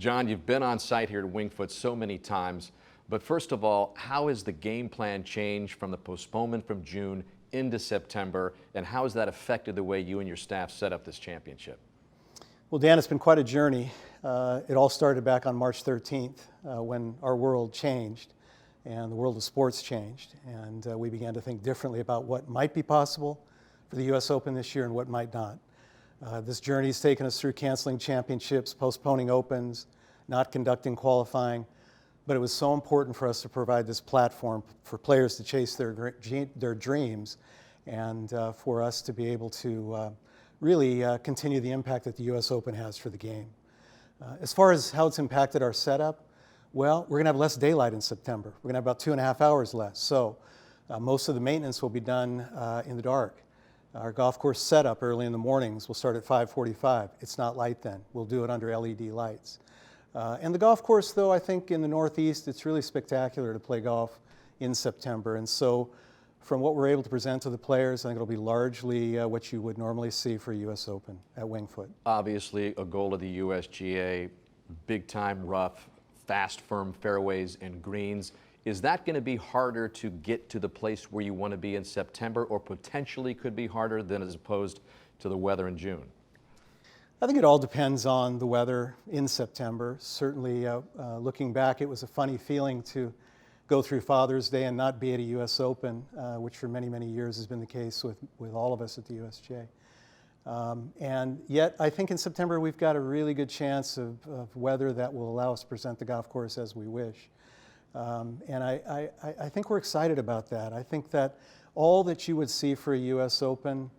John, you've been on site here at Wingfoot so many times, but first of all, how has the game plan changed from the postponement from June into September, and how has that affected the way you and your staff set up this championship? Well, Dan, it's been quite a journey. It all started back on March 13th when our world changed and the world of sports changed, and we began to think differently about what might be possible for the U.S. Open this year and what might not. This journey has taken us through canceling championships, postponing opens, not conducting qualifying, but it was so important for us to provide this platform for players to chase their dreams and for us to be able to really continue the impact that the U.S. Open has for the game. As far as how it's impacted our setup, well, we're going to have less daylight in September. We're going to have about 2.5 hours less. So most of the maintenance will be done in the dark. Our golf course setup early in the mornings will start at 5:45. It's not light then. We'll do it under LED lights. And the golf course, though, I think in the Northeast, it's really spectacular to play golf in September. And so from what we're able to present to the players, I think it'll be largely what you would normally see for a U.S. Open at Wingfoot. Obviously, a goal of the USGA, big-time rough, fast, firm fairways and greens. Is that going to be harder to get to the place where you want to be in September, or potentially could be harder than as opposed to the weather in June? I think it all depends on the weather in September. Certainly, looking back, it was a funny feeling to go through Father's Day and not be at a U.S. Open, which for many, many years has been the case with all of us at the USGA. And yet, I think in September we've got a really good chance of weather that will allow us to present the golf course as we wish. And I think we're excited about that. I think that all that you would see for a U.S. Open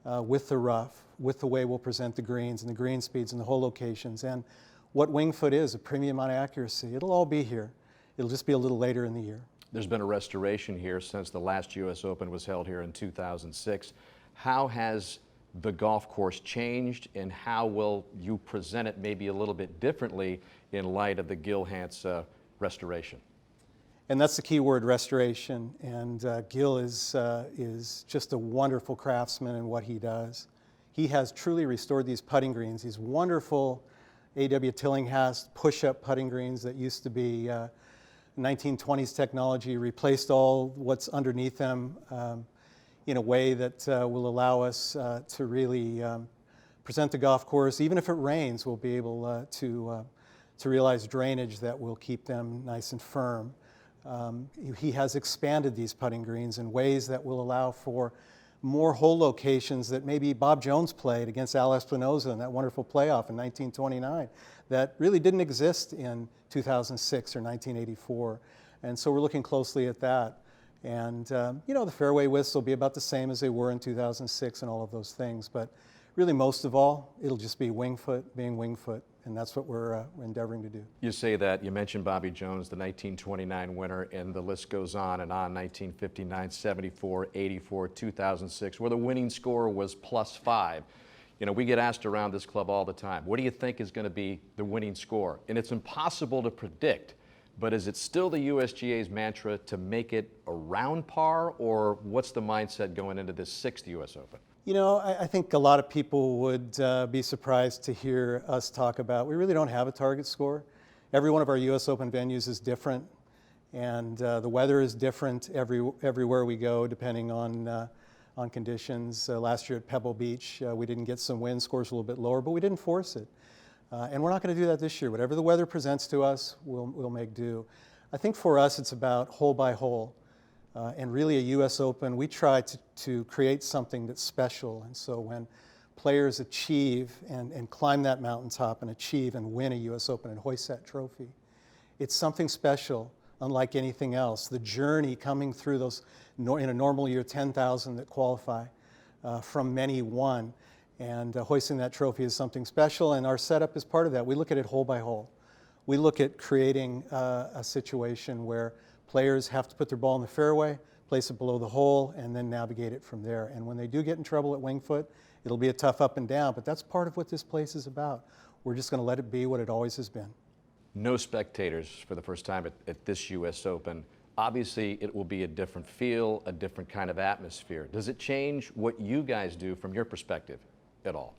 with the rough, with the way we'll present the greens and the green speeds and the hole locations, and what Wingfoot is, a premium on accuracy, it'll all be here. It'll just be a little later in the year. There's been a restoration here since the last U.S. Open was held here in 2006. How has the golf course changed, and how will you present it maybe a little bit differently in light of the Gil Hanse restoration? And that's the key word, restoration. And Gil is just a wonderful craftsman in what he does. He has truly restored these putting greens, these wonderful A.W. Tillinghast push-up putting greens that used to be 1920s technology, replaced all what's underneath them in a way that will allow us to really present the golf course. Even if it rains, we'll be able to realize drainage that will keep them nice and firm. He has expanded these putting greens in ways that will allow for more hole locations that maybe Bob Jones played against Al Espinosa in that wonderful playoff in 1929 that really didn't exist in 2006 or 1984. And so we're looking closely at that. And, you know, the fairway widths will be about the same as they were in 2006 and all of those things. But really, most of all, it'll just be Wingfoot being Wingfoot. And that's what we're endeavoring to do. You say that, you mentioned Bobby Jones, the 1929 winner, and the list goes on and on, 1959, 74, 84, 2006, where the winning score was +5. You know, we get asked around this club all the time, what do you think is going to be the winning score? And it's impossible to predict, but is it still the USGA's mantra to make it around par, or what's the mindset going into this 6th U.S. Open? You know, I think a lot of people would be surprised to hear us talk about, we really don't have a target score. Every one of our U.S. Open venues is different, and the weather is different everywhere we go, depending on conditions. Last year at Pebble Beach, we didn't get some wind, scores a little bit lower, but we didn't force it. And we're not going to do that this year. Whatever the weather presents to us, we'll make do. I think for us, it's about hole by hole. And really a U.S. Open, we try to create something that's special. And so when players achieve and climb that mountaintop and achieve and win a U.S. Open and hoist that trophy, it's something special, unlike anything else. The journey coming through those, in a normal year, 10,000 that qualify from many one, and hoisting that trophy is something special, and our setup is part of that. We look at it hole by hole. We look at creating a situation where players have to put their ball in the fairway, place it below the hole, and then navigate it from there. And when they do get in trouble at Wingfoot, it'll be a tough up and down, but that's part of what this place is about. We're just going to let it be what it always has been. No spectators for the first time at this U.S. Open. Obviously, it will be a different feel, a different kind of atmosphere. Does it change what you guys do from your perspective at all?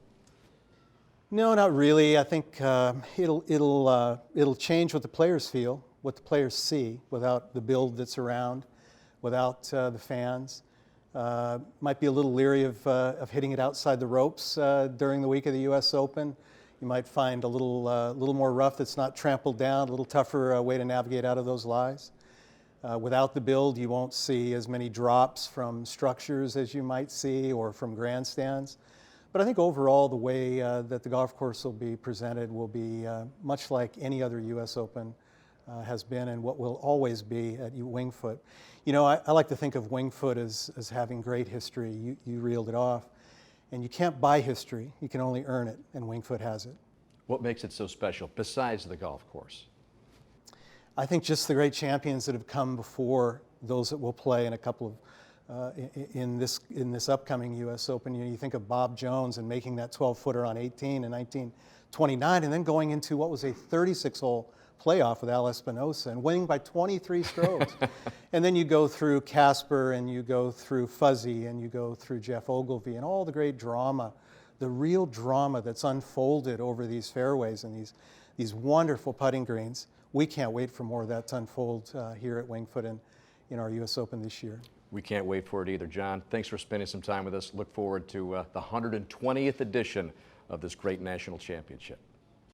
No, not really. I think it'll change what the players feel, what the players see, without the build that's around, without the fans. Might be a little leery of hitting it outside the ropes during the week of the U.S. Open. You might find a little more rough that's not trampled down, a little tougher way to navigate out of those lies. Without the build, you won't see as many drops from structures as you might see, or from grandstands. But I think overall the way that the golf course will be presented will be much like any other U.S. Open has been, and what will always be at Winged Foot. You know, I like to think of Winged Foot as having great history. You reeled it off. And you can't buy history, you can only earn it, and Winged Foot has it. What makes it so special besides the golf course? I think just the great champions that have come before those that will play in a couple of in this upcoming U.S. Open. You think of Bob Jones and making that 12-footer on 18 in 1929, and then going into what was a 36-hole playoff with Al Espinosa and winning by 23 strokes. And then you go through Casper, and you go through Fuzzy, and you go through Jeff Ogilvy, and all the great drama, the real drama that's unfolded over these fairways and these wonderful putting greens. We can't wait for more of that to unfold here at Winged Foot in our U.S. Open this year. We can't wait for it either. John, thanks for spending some time with us. Look forward to the 120th edition of this great national championship.